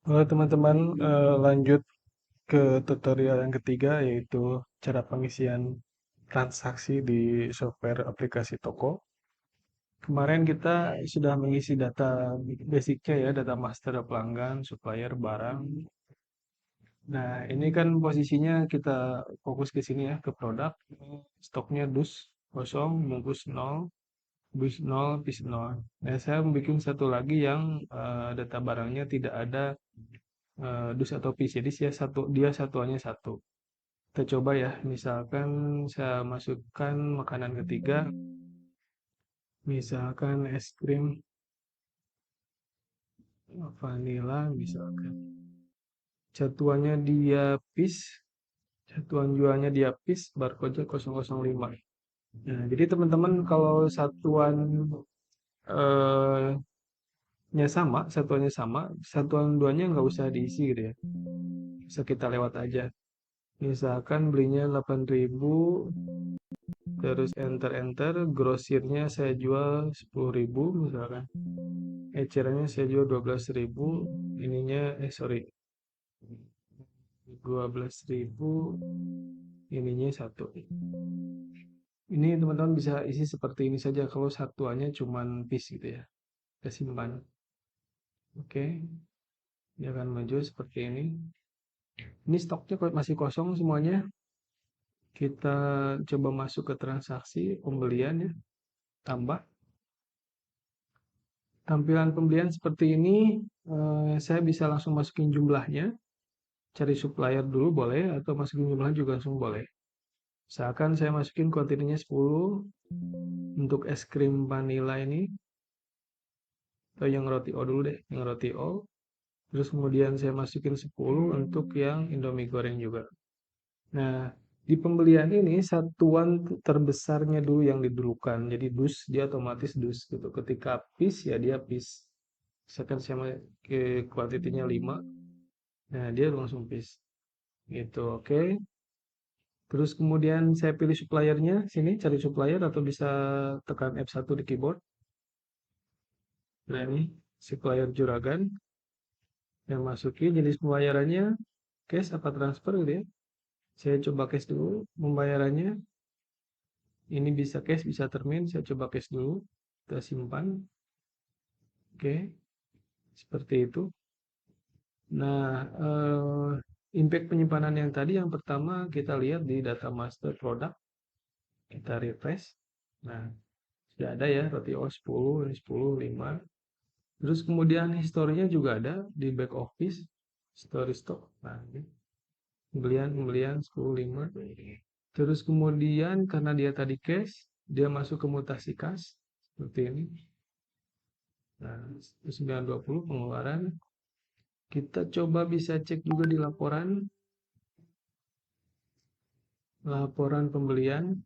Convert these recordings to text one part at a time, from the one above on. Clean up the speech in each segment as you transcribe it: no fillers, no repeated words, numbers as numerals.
Halo teman-teman, lanjut ke tutorial yang ketiga yaitu cara pengisian transaksi di software aplikasi toko. Kemarin kita sudah mengisi data basicnya ya, data master pelanggan, supplier, barang. Nah, ini kan posisinya kita fokus ke sini ya, ke produk. Stoknya dus kosong, bungkus nol, bus nol, pis nol. Nah, saya bikin satu lagi yang data barangnya tidak ada dus atau pis. Jadi dia satuannya satu. Kita coba ya, misalkan saya masukkan makanan ketiga, misalkan es krim vanila, misalkan. Satuannya dia pis, satuan jualnya dia pis, barcode 005. Nah, jadi teman-teman kalau eh, satuannya sama, satuan duanya nggak usah diisi gitu ya. Bisa kita lewat aja. Misalkan belinya 8.000, terus enter, grosirnya saya jual 10.000 misalkan. Ecerannya saya jual 12.000, ininya, sorry, 12.000, ininya satu. Ini teman-teman bisa isi seperti ini saja kalau satuannya cuman piece gitu ya. Kita simpan. Oke, dia akan maju seperti ini. Ini stoknya masih kosong semuanya. Kita coba masuk ke transaksi pembelian ya, tambah. Tampilan pembelian seperti ini, saya bisa langsung masukin jumlahnya. Cari supplier dulu boleh, atau masukin jumlah juga langsung boleh. Misalkan saya masukin kuantitinya 10 untuk es krim vanilla ini, atau yang roti O dulu deh, yang roti O. Terus kemudian saya masukin 10 untuk yang Indomie goreng juga. Nah, di pembelian ini satuan terbesarnya dulu yang didulukan. Jadi dus, dia otomatis dus gitu. Ketika piece ya dia piece. Misalkan saya ke kuantitinya 5, nah dia langsung piece. Gitu, oke. Terus kemudian saya pilih suppliernya, sini cari supplier atau bisa tekan F1 di keyboard. Nah ini supplier Juragan, yang masukin jenis pembayarannya cash apa transfer gitu ya. Saya coba cash dulu pembayarannya. Ini bisa cash, bisa termin. Saya coba cash dulu. Kita simpan. Oke, seperti itu. Nah, impact penyimpanan yang tadi yang pertama kita lihat di data master product. Kita refresh. Nah, sudah ada ya roti O 10, ini 10, 5. Terus kemudian historinya juga ada di back office, story stock. Nah, ini pembelian, pembelian 10, 5. Terus kemudian karena dia tadi cash, dia masuk ke mutasi kas seperti ini. Nah, 920 pengeluaran. Kita coba bisa cek juga di laporan, laporan pembelian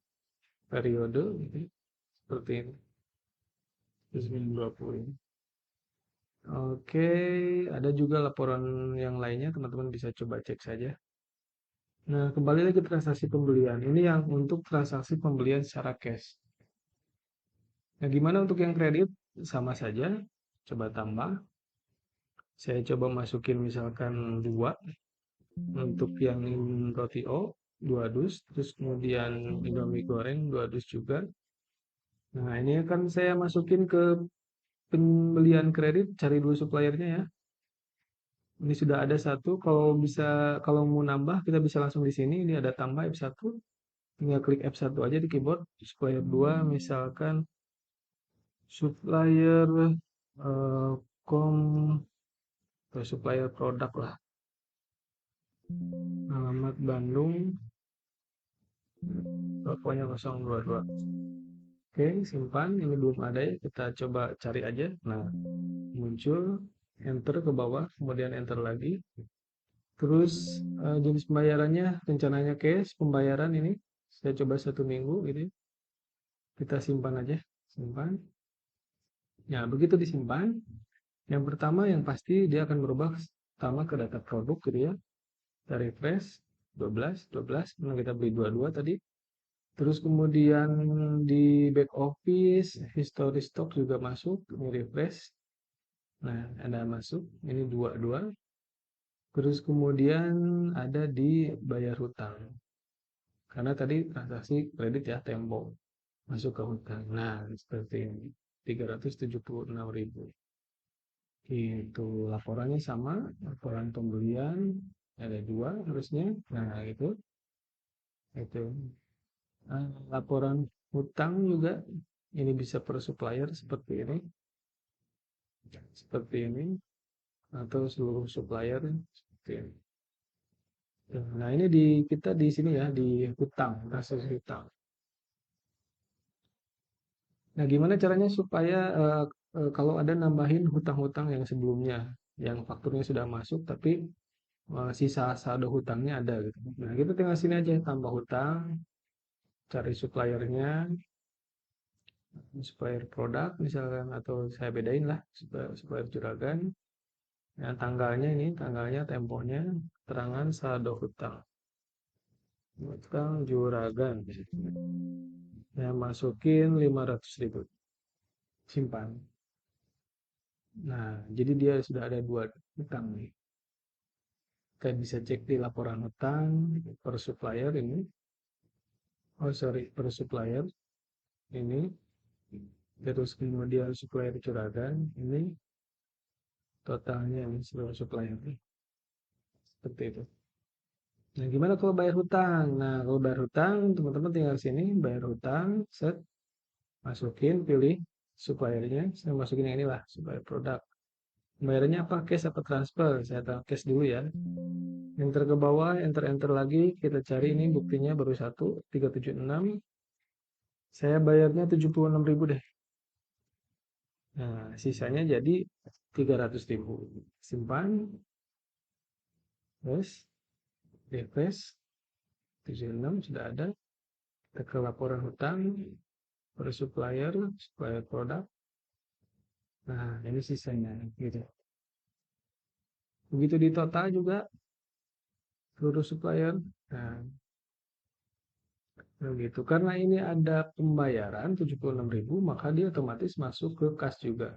periode gitu, seperti ini. 920 ini. Oke, ada juga laporan yang lainnya, teman-teman bisa coba cek saja. Nah, kembali lagi ke transaksi pembelian. Ini yang untuk transaksi pembelian secara cash. Nah, gimana untuk yang kredit? Sama saja. Coba tambah. Saya coba masukin misalkan 2 untuk yang roti O, 2 dus. Terus kemudian Indomie goreng, 2 dus juga. Nah, ini akan saya masukin ke pembelian kredit. Cari dulu suppliernya ya. Ini sudah ada satu. Kalau mau nambah, kita bisa langsung di sini. Ini ada tambah F1. Tinggal klik F1 aja di keyboard. Supplier 2 misalkan supplier eh, kom atau supplier produk lah, alamat Bandung, pokoknya 022. Oke, simpan. Ini belum ada ya, kita coba cari aja. Nah, muncul, enter ke bawah, kemudian enter lagi. Terus jenis pembayarannya rencananya cash pembayaran ini. Saya coba 1 minggu gitu ya. Kita simpan aja, simpan. Ya, begitu disimpan. Yang pertama yang pasti dia akan berubah pertama ke data produk gitu ya. Kita refresh 12, 12, karena kita beli 22 tadi. Terus kemudian di back office, history stock juga masuk, ini refresh. Nah, ada masuk, ini 22. Terus kemudian ada di bayar hutang. Karena tadi transaksi kredit ya, Tempo masuk ke hutang. Nah, seperti ini. 376.000. Itu laporannya sama, laporan pembelian ada dua harusnya. Nah, itu. Laporan hutang juga ini bisa per supplier seperti ini atau seluruh supplier seperti ini. Nah, ini kita di sini ya di hutang, kasus hutang. Nah, gimana caranya supaya kalau ada nambahin hutang-hutang yang sebelumnya, yang fakturnya sudah masuk, tapi sisa saldo hutangnya ada gitu. Nah, kita tinggal sini aja tambah hutang, cari suppliernya, supplier produk misalkan, atau saya bedain lah supplier juragan. Nah, tanggalnya, temponya, keterangan saldo hutang, hutang juragan. Saya masukin 500.000, simpan. Nah, jadi dia sudah ada dua hutang nih. Kita bisa cek di laporan hutang per supplier ini. Oh, sorry, per supplier ini. Terus kemudian supplier curagan ini totalnya ini seluruh supplier ini. Seperti itu. Nah, gimana kalau bayar hutang? Nah, kalau bayar hutang, teman-teman tinggal sini, bayar hutang, set, masukin, pilih suppliernya. Saya masukin yang inilah, supplier produk. Bayarnya apa? Cash apa transfer? Saya taruh cash dulu ya. Enter ke bawah, enter lagi, kita cari ini buktinya baru 376. Saya bayarnya 76.000 deh. Nah, sisanya jadi 300.000. Simpan, terus refresh, 76 sudah ada. Kita ke laporan hutang, per supplier produk. Nah, ini sisanya gitu. Begitu di total juga seluruh supplier. Nah, begitu. Karena ini ada pembayaran 76.000, maka dia otomatis masuk ke kas juga.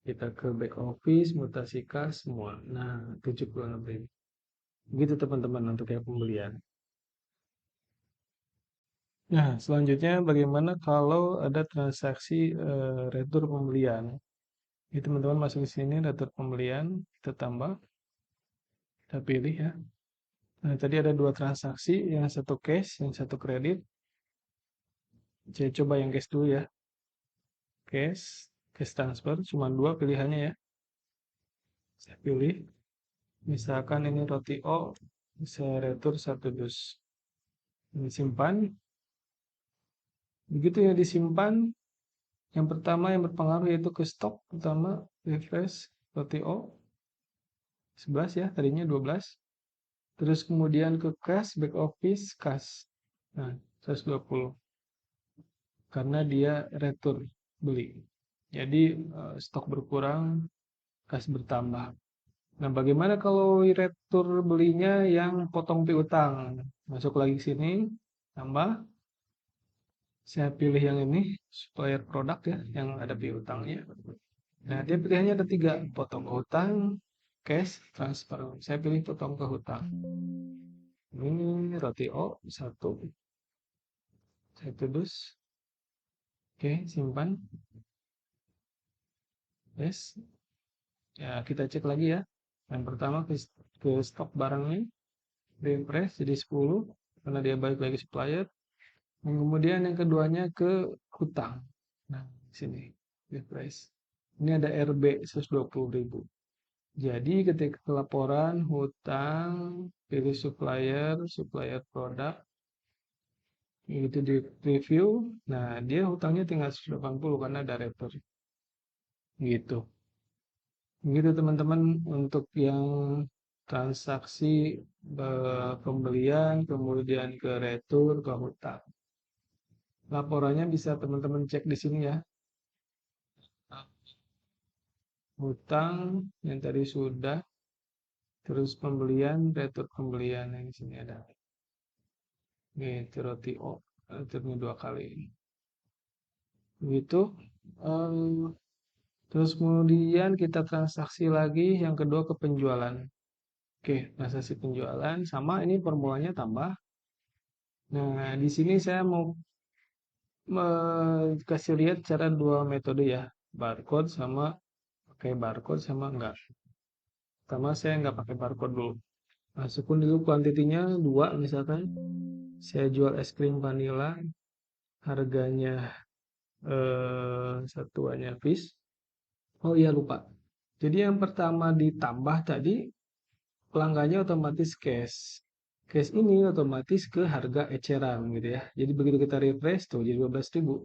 Kita ke back office, mutasi kas semua. Nah, 76.000. Begitu teman-teman untuk yang pembelian. Nah, selanjutnya bagaimana kalau ada transaksi retur pembelian? Ini teman-teman masuk di sini retur pembelian, kita tambah, kita pilih ya. Nah, tadi ada dua transaksi, yang satu cash, yang satu kredit. Saya coba yang cash dulu ya. Cash transfer, cuma dua pilihannya ya. Saya pilih, misalkan ini roti O, saya retur 1 dus. Ini simpan. Begitu ya disimpan, yang pertama yang berpengaruh yaitu ke stok, pertama refresh roti O, 11 ya, tadinya 12. Terus kemudian ke kas, back office, kas. Nah, 120. Karena dia retur beli. Jadi stok berkurang, kas bertambah. Nah, bagaimana kalau retur belinya yang potong piutang? Masuk lagi ke sini, tambah. Saya pilih yang ini, supplier produk ya, yang ada piutangnya. Nah, dia pilihannya ada tiga, potong ke hutang, cash, transfer. Saya pilih potong ke hutang. Ini roti O, satu dus. Oke, simpan. Yes. Ya, kita cek lagi ya. Yang pertama ke stok barangnya, refresh jadi 10, karena dia balik lagi supplier. Dan kemudian yang keduanya ke hutang. Nah, sini, refresh. Ini ada RB 120.000. Jadi ketika laporan hutang, pilih supplier produk, itu di review. Nah, dia hutangnya tinggal 180 karena ada retur. Gitu. Begitu teman-teman untuk yang transaksi pembelian, kemudian ke retur, ke hutang. Laporannya bisa teman-teman cek di sini ya. Hutang yang tadi sudah, terus pembelian, retur pembelian yang di sini ada. Gitu, roti O, returnya 2 kali. Begitu. Em, Terus kemudian kita transaksi lagi yang kedua ke penjualan. Oke, transaksi penjualan sama ini formulanya tambah. Nah, di sini saya mau kasih lihat cara dua metode ya, barcode sama pakai barcode sama enggak. Pertama saya enggak pakai barcode dulu. Masukin dulu kuantitinya 2 misalkan. Saya jual es krim vanila, harganya satuannya piece. Oh iya lupa. Jadi yang pertama ditambah tadi pelanggannya otomatis cash. Cash ini otomatis ke harga eceran gitu ya. Jadi begitu kita refresh tuh jadi 12.000.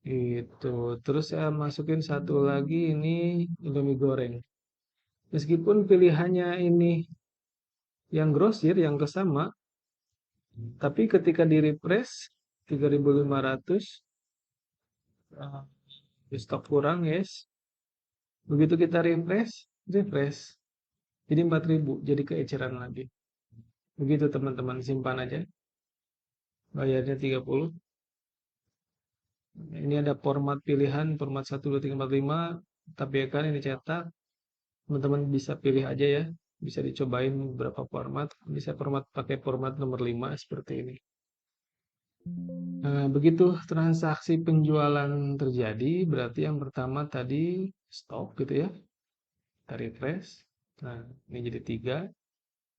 Gitu. Terus saya masukin satu lagi ini Indomie goreng. Meskipun pilihannya ini yang grosir yang kesama, tapi ketika di refresh 3.500 stok kurang, yes. Begitu kita refresh jadi 4.000, jadi keeceran lagi. Begitu teman-teman, simpan aja. Bayarnya 30. Ini ada format pilihan, format 1, 2, 3, 4, 5. Tapi ya kan ini cetak. Teman-teman bisa pilih aja ya. Bisa dicobain beberapa format. Bisa pakai format nomor 5 seperti ini. Nah, begitu transaksi penjualan terjadi, berarti yang pertama tadi stop gitu ya. Kita refresh. Nah, ini jadi 3.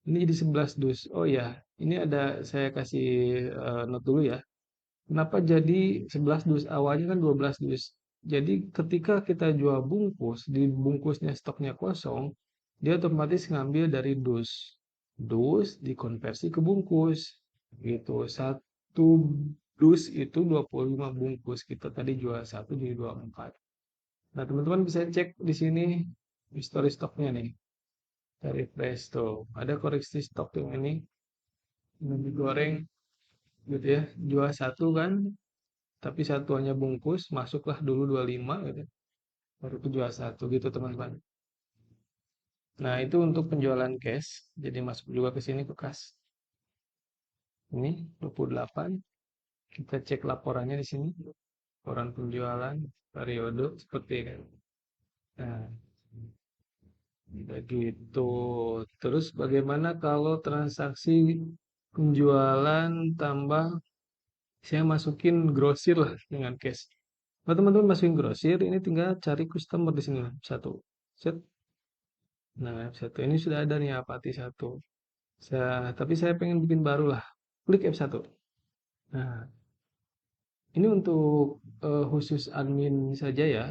Ini jadi 11 dus. Oh ya, ini ada saya kasih note dulu ya. Kenapa jadi 11 dus? Awalnya kan 12 dus. Jadi ketika kita jual bungkus, di bungkusnya stoknya kosong, dia otomatis ngambil dari dus. Dus dikonversi ke bungkus. Gitu. Satu dus itu 25 bungkus. Kita tadi jual satu jadi 24. Nah, teman-teman bisa cek di sini histori stoknya nih. Dari Presto. Ada koreksi stok yang ini. Ini goreng gitu ya. Jual satu kan, tapi satuannya bungkus, masuklah dulu 25 gitu. Baru jual satu gitu teman-teman. Nah, itu untuk penjualan cash. Jadi masuk juga ke sini ke kas. Ini 28. Kita cek laporannya di sini. Laporan penjualan periode seperti ini. Nah, begitu. Terus bagaimana kalau transaksi penjualan tambah saya masukin grosir lah dengan cash. Nah, teman-teman masukin grosir, ini tinggal cari customer di sini satu. Set. Nah, F1 ini sudah ada nih Apati satu. Tapi saya pengen bikin baru lah. Klik F1. Nah, ini untuk khusus admin saja ya.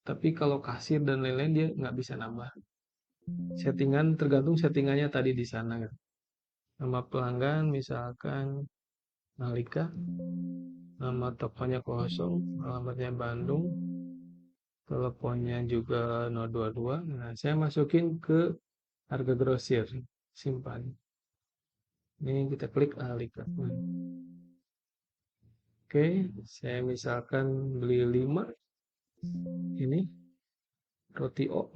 Tapi kalau kasir dan lain-lain dia nggak bisa nambah. Settingan tergantung settingannya tadi di sana. Gitu. Nama pelanggan misalkan Malika. Nama tokonya kosong. Alamatnya Bandung. Teleponnya juga 022. Nah, saya masukin ke harga grosir. Simpan. Ini kita klik Alika. Oke, saya misalkan beli 5 ini roti O.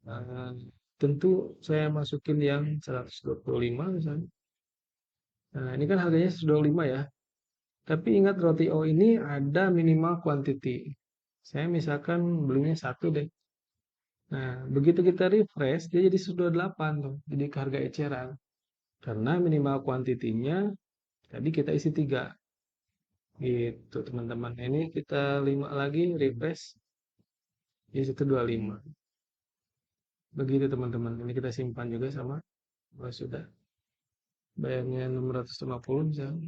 Nah, tentu saya masukin yang 125 misalnya. Nah, ini kan harganya 125 ya. Tapi ingat roti O ini ada minimal quantity. Saya misalkan belinya satu deh. Nah, begitu kita refresh, dia jadi 128 tuh. Jadi ke harga eceran. Karena minimal kuantitinya tadi kita isi 3. Gitu teman-teman. Ini kita 5 lagi refresh. Jadi 125. Begitu teman-teman. Ini kita simpan juga sama. Oh, sudah. Bayarnya 650 misalnya.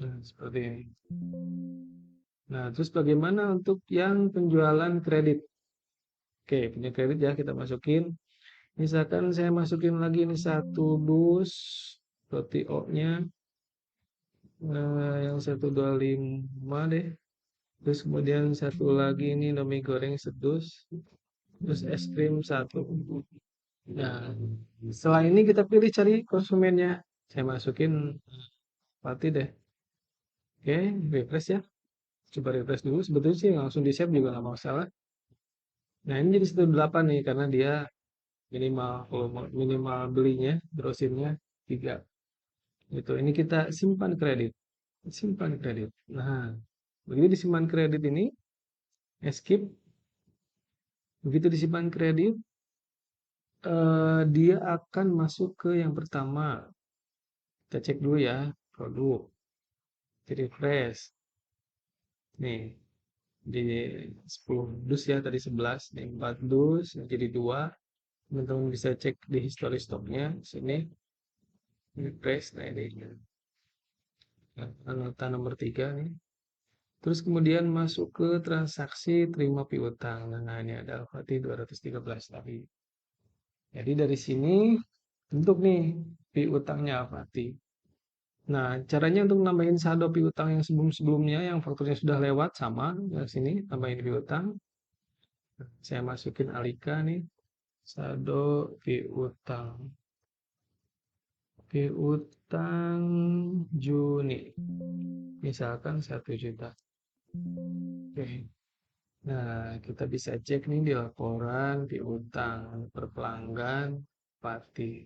Nah, seperti ini. Nah, terus bagaimana untuk yang penjualan kredit? Oke, punya kredit ya kita masukin. Misalkan saya masukin lagi ini satu dus roti O-nya yang 125 deh. Terus kemudian satu lagi ini Indomie goreng sedus. Terus es krim satu. Nah, setelah ini kita pilih cari konsumennya. Saya masukin Pati deh. Oke, refresh ya. Coba refresh dulu. Sebetulnya sih langsung di save juga nggak masalah. Nah, ini jadi 108 nih karena dia minimal minimal belinya, grosirnya 3. Gitu. Ini kita simpan kredit. Simpan kredit. Nah, begitu disimpan kredit ini, escape. Begitu disimpan kredit, dia akan masuk ke yang pertama. Kita cek dulu ya, produk. Jadi refresh. Nih, di 10 dus ya, tadi 11. Nih, 4 dus, jadi 2. Teman-teman bisa cek di history stoknya. Sini, refresh. Nah, ini nota nomor 3 nih. Terus kemudian masuk ke transaksi terima piutang. Nah, ini ada Al-Fatih 213 tadi. Jadi dari sini bentuk nih piutangnya Al-Fatih. Nah, caranya untuk nambahin saldo piutang yang sebelum-sebelumnya yang fakturnya sudah lewat sama dari sini tambahin piutang. Saya masukin Alika nih, saldo piutang. Piutang Juni. Misalkan 1 juta. Oke. Nah, kita bisa cek nih di laporan piutang per pelanggan Pati.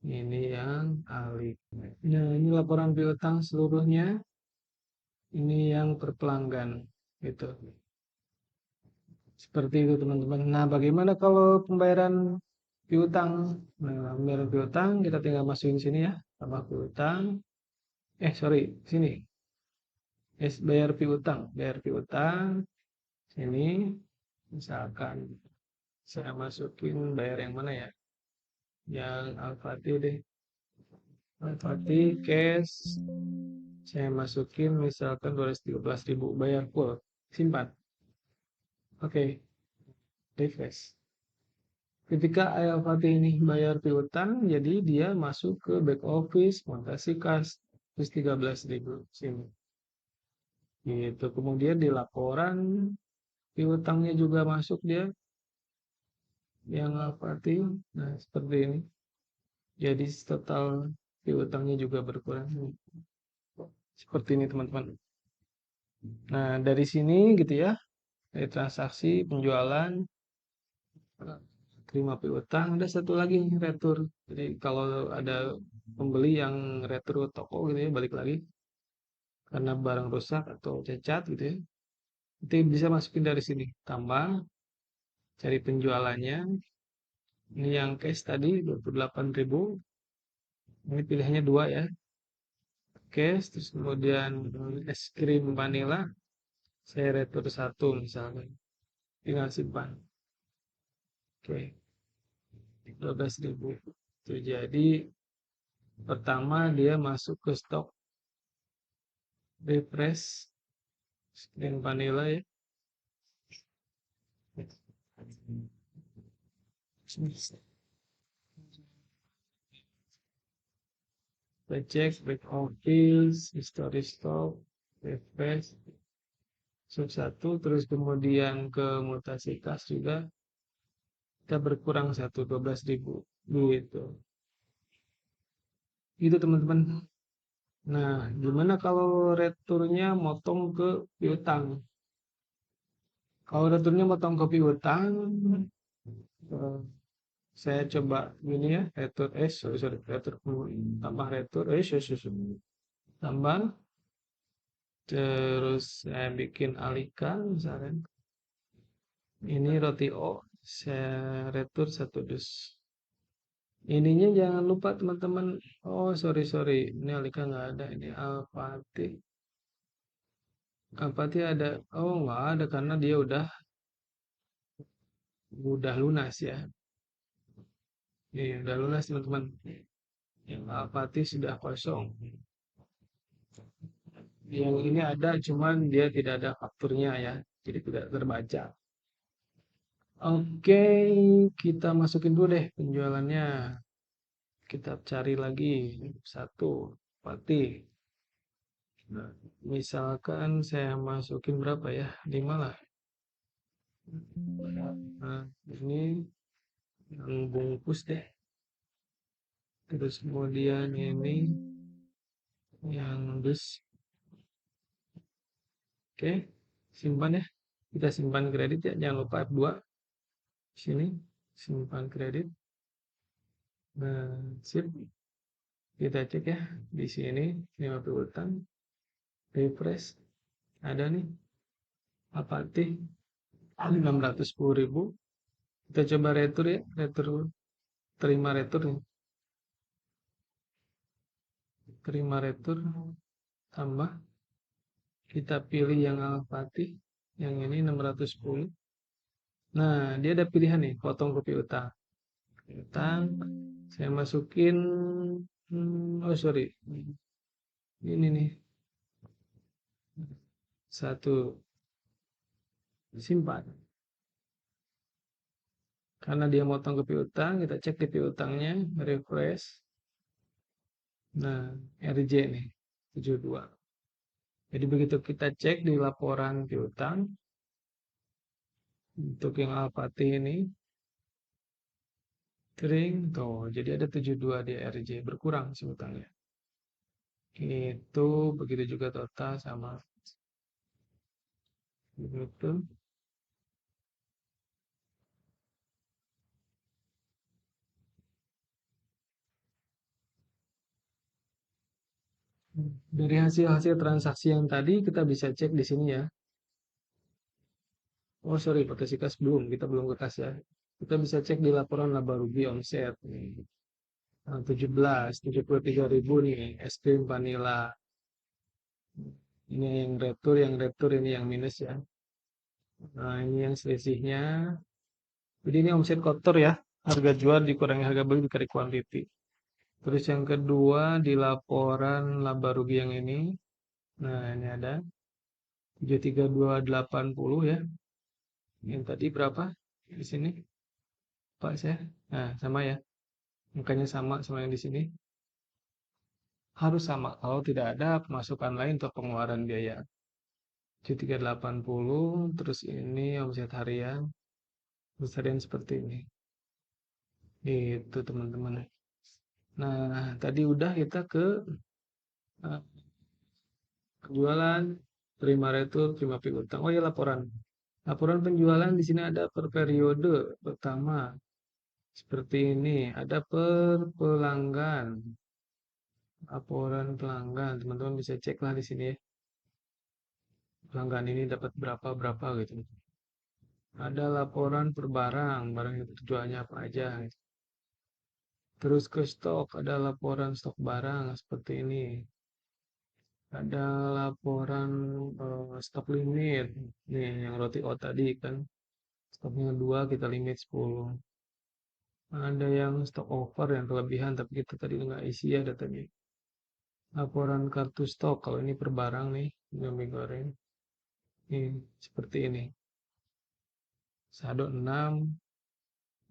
Ini yang Alik. Nah, ini laporan piutang seluruhnya. Ini yang per pelanggan gitu. Seperti itu teman-teman. Nah, bagaimana kalau pembayaran piutang? Nah, pembayaran piutang kita tinggal masukin sini ya, tambah piutang. Sorry, sini. Bayar piutang. Sini, misalkan saya masukin bayar yang mana ya? Yang Al-Fatih deh. Al-Fatih cash. Saya masukin misalkan 213.000 bayar full. Simpan. Oke, refresh. Ketika Al-Fatih ini bayar piutang, jadi dia masuk ke back office, montasi kas, terus 13.000 sini. Gitu. Kemudian di laporan piutangnya juga masuk dia yang Al-Fatih. Nah, seperti ini. Jadi total piutangnya juga berkurang. Seperti ini teman-teman. Nah, dari sini gitu ya, dari transaksi penjualan terima piutang, ada satu lagi retur. Jadi kalau ada pembeli yang retur ke toko gitu ya, balik lagi karena barang rusak atau cacat gitu ya, itu bisa masukin dari sini. Tambah, cari penjualannya. Ini yang cash tadi 28.000. Ini pilihannya 2 ya. Cash, terus kemudian es krim vanilla. Saya retur 1 misalnya. Tinggal simpan. Oke, 12.000. Itu jadi pertama dia masuk ke stok refresh screen vanilla ya. Kita cek back office, history stock, refresh sub 1, terus kemudian ke mutasi kas juga kita berkurang 12.000 gitu. Gitu teman-teman. Nah, gimana kalau returnya motong ke piutang? Kalau returnya motong ke piutang, eh, saya coba gini ya, retur sorry, retur tambah retur tambah, terus saya bikin Alika misalkan. Ini roti O, saya retur 1 dus. Ininya jangan lupa teman-teman. Oh, sorry. Ini Alika nggak ada. Ini Alpati. Alpati ada. Oh, nggak ada karena dia udah lunas ya. Iya, udah lunas teman-teman. Yang Alpati sudah kosong. Yang ini ada, cuman dia tidak ada fakturnya ya. Jadi tidak terbaca. Oke, kita masukin dulu deh penjualannya. Kita cari lagi satu Alpati. Nah, misalkan saya masukin berapa ya? 5 lah. Nah, ini yang bungkus deh. Terus kemudian ini yang dus. Oke, simpan ya. Kita simpan kredit ya. Jangan lupa F2. Sini, simpan kredit. Nah, sip. Kita cek ya. Di sini, 50 utang. Refresh. Ada nih. Apati. 610.000. Kita coba retur ya, retur, terima retur nih. Terima retur, tambah. Kita pilih yang Al-Fatih, yang ini 610. Nah, dia ada pilihan nih, potong kopi utang. Utang, saya masukin, oh sorry, ini nih, satu, simpan. Karena dia motong ke piutang, kita cek di piutangnya, refresh. Nah, RJ nih, 72. Jadi begitu kita cek di laporan piutang, untuk yang Alpati ini, kering, tuh, jadi ada 72 di RJ, berkurang si utangnya. Itu, begitu juga total sama. Begitu. Dari hasil-hasil transaksi yang tadi, kita bisa cek di sini ya. Oh sorry, pakai sikas belum, kita belum ke kas ya. Kita bisa cek di laporan laba rugi omset. Nah, 73.000 nih, es krim vanilla. Ini yang retur ini yang minus ya. Nah, ini yang selisihnya. Jadi ini omset kotor ya. Harga jual dikurangi harga beli dikali quantity. Terus yang kedua di laporan laba rugi yang ini. Nah, ini ada 73280 ya. Yang tadi berapa? Di sini, Pak saya. Nah, sama ya. Angkanya sama sama yang di sini. Harus sama kalau tidak ada pemasukan lain atau pengeluaran biaya. 7380, terus ini omset harian, omset harian seperti ini. Itu teman-teman. Nah, tadi udah kita ke eh, penjualan, terima retur, terima piutang. Oh ya laporan. Laporan penjualan di sini ada per periode. Pertama, seperti ini, ada per pelanggan. Laporan pelanggan, teman-teman bisa cek lah di sini ya. Pelanggan ini dapat berapa berapa gitu. Ada laporan per barang, barang yang terjualnya apa aja. Gitu. Terus ke stok, ada laporan stok barang seperti ini. Ada laporan stok limit. Nih, yang roti O tadi kan. Stoknya 2 kita limit 10. Ada yang stok over yang kelebihan tapi kita tadi nggak isi ya datanya. Laporan kartu stok, kalau ini per barang nih, mie goreng. Ini seperti ini. Sado 6,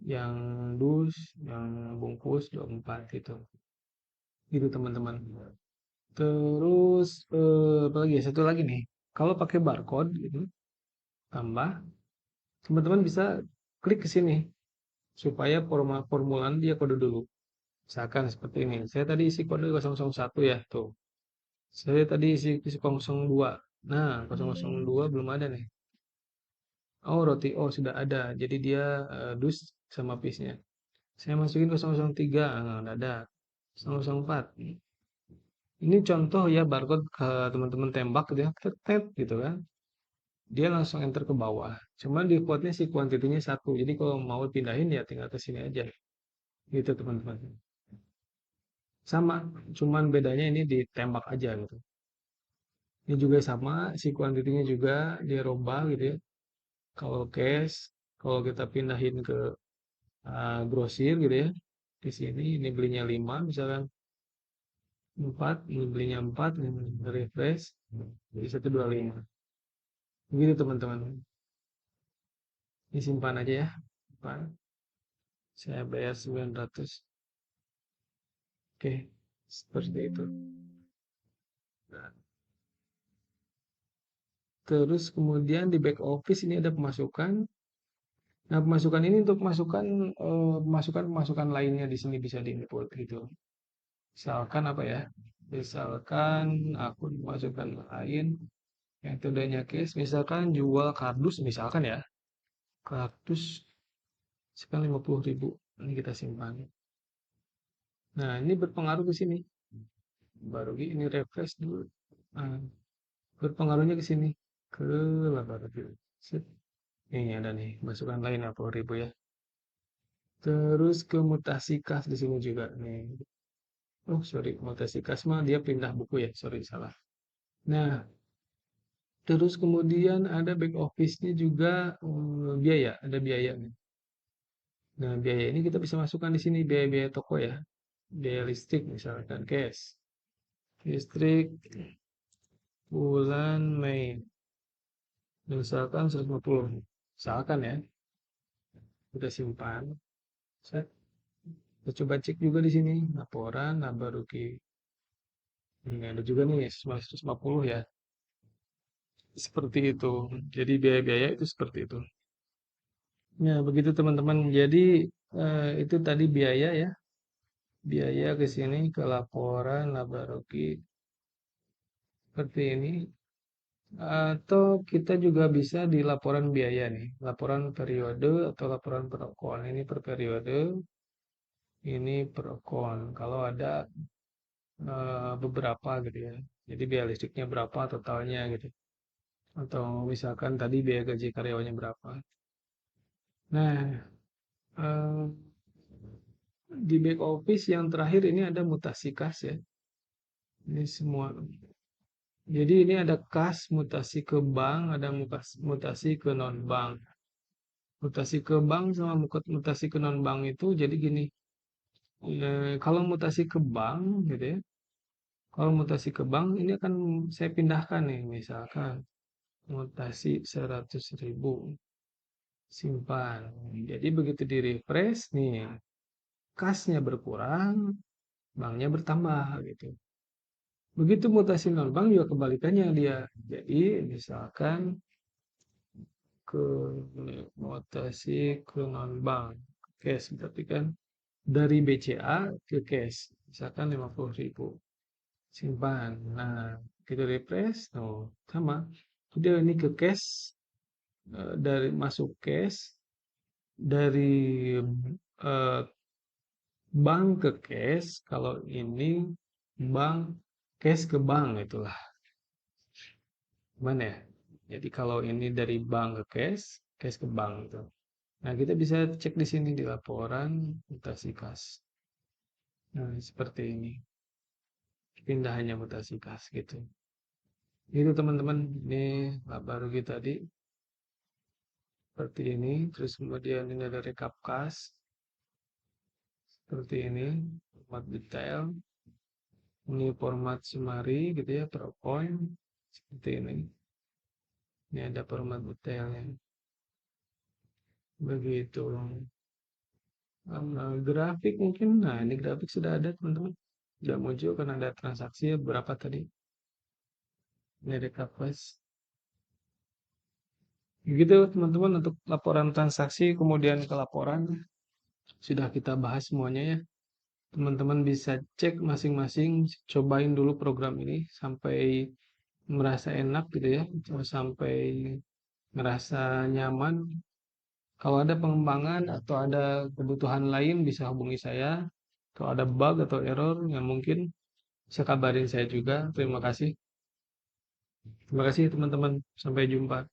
yang dus, yang bungkus 24 gitu. Gitu teman-teman. Terus apa lagi ya? Satu lagi nih. Kalau pakai barcode gitu, tambah, teman-teman bisa klik ke sini supaya formulan dia kode dulu. Misalkan seperti ini. Saya tadi isi kode 001 ya, tuh. Saya tadi isi 02. Nah, 002 belum ada nih. Oh, roti oh sudah ada. Jadi dia dus sama pisnya. Saya masukin 003, nggak ada. 004. Ini contoh ya barcode ke teman-teman tembak gitu ya, tet gitu kan. Dia langsung enter ke bawah. Cuman defaultnya si kuantitinya satu. Jadi kalau mau pindahin ya tinggal ke sini aja. Gitu teman-teman. Sama, cuman bedanya ini ditembak aja gitu. Ini juga sama, si kuantitinya juga dia rombak gitu ya. Kalau cash, kalau kita pindahin ke grosir gitu ya. Di sini ini belinya 5 misalkan 4, ini belinya 4, ini refresh, jadi 125. Begitu teman-teman. Ini simpan aja ya. Simpan. Saya bayar 900. Oke, seperti itu. Nah, terus kemudian di back office ini ada pemasukan. Nah, pemasukan ini untuk pemasukan lainnya di sini bisa diinput gitu. Misalkan apa ya? Misalkan akun pemasukan lain yang tandanya case, misalkan jual kardus misalkan ya. Kardus sekarang 50.000. Ini kita simpan. Nah, ini berpengaruh ke sini. Baru ini refresh dulu. Nah, berpengaruhnya ke sini. Ke 8.000. Set. Ini ada nih, masukan lain 50.000 ya. Terus ke mutasi kas di sini juga nih. Oh, sorry, mutasi kas mah dia pindah buku ya. Sorry, salah. Nah, terus kemudian ada back office-nya juga biaya, ada biaya nih. Nah, biaya ini kita bisa masukkan di sini biaya-biaya toko ya. Biaya listrik misalkan cash. Listrik bulan Mei. Misalkan 150. Misalkan ya, udah simpan. Set. Kita coba cek juga di sini laporan laba rugi. Ini ada juga nih 150 ya. Seperti itu. Jadi biaya-biaya itu seperti itu. Ya, begitu teman-teman. Jadi itu tadi biaya ya. Biaya ke sini ke laporan laba rugi seperti ini. Atau kita juga bisa di laporan biaya nih. Laporan periode atau laporan per akun. Ini per periode, ini per akun. Kalau ada beberapa gitu ya. Jadi biaya listriknya berapa totalnya gitu. Atau misalkan tadi biaya gaji karyawannya berapa. Nah, eh, di back office yang terakhir ini ada mutasi kas ya. Ini semua. Jadi ini ada kas mutasi ke bank, ada mutasi ke non bank. Mutasi ke bank sama mutasi ke non bank itu jadi gini. Kalau mutasi ke bank gitu ya. Kalau mutasi ke bank ini akan saya pindahkan nih misalkan mutasi 100.000 simpan. Jadi begitu di refresh nih kasnya berkurang, banknya bertambah gitu. Begitu mutasi non bank juga kebalikannya dia. Jadi misalkan ke mutasi ke non bank cash berarti kan dari BCA ke cash misalkan 50.000 simpan. Nah, kita refresh, oh sama. Dia ini ke cash dari masuk cash dari eh, bank ke cash. Kalau ini bank cash ke bank itulah. Gimana ya? Jadi kalau ini dari bank ke cash, cash ke bank itu. Nah, kita bisa cek di sini di laporan mutasi kas. Nah, seperti ini. Pindahannya mutasi kas gitu. Itu teman-teman, ini laba rugi tadi seperti ini. Terus kemudian ini ada rekap kas seperti ini, format detail. Ini format summary gitu ya, PowerPoint seperti ini. Ini ada format detailnya. Begitu. Grafik mungkin, nah ini grafik sudah ada teman-teman. Sudah muncul karena ada transaksi berapa tadi. Ini rekap kas. Begitu teman-teman untuk laporan transaksi kemudian ke laporan sudah kita bahas semuanya ya. Teman-teman bisa cek masing-masing, cobain dulu program ini sampai merasa enak gitu ya, sampai merasa nyaman. Kalau ada pengembangan atau ada kebutuhan lain bisa hubungi saya. Kalau ada bug atau error yang mungkin bisa kabarin saya juga. Terima kasih. Terima kasih teman-teman. Sampai jumpa.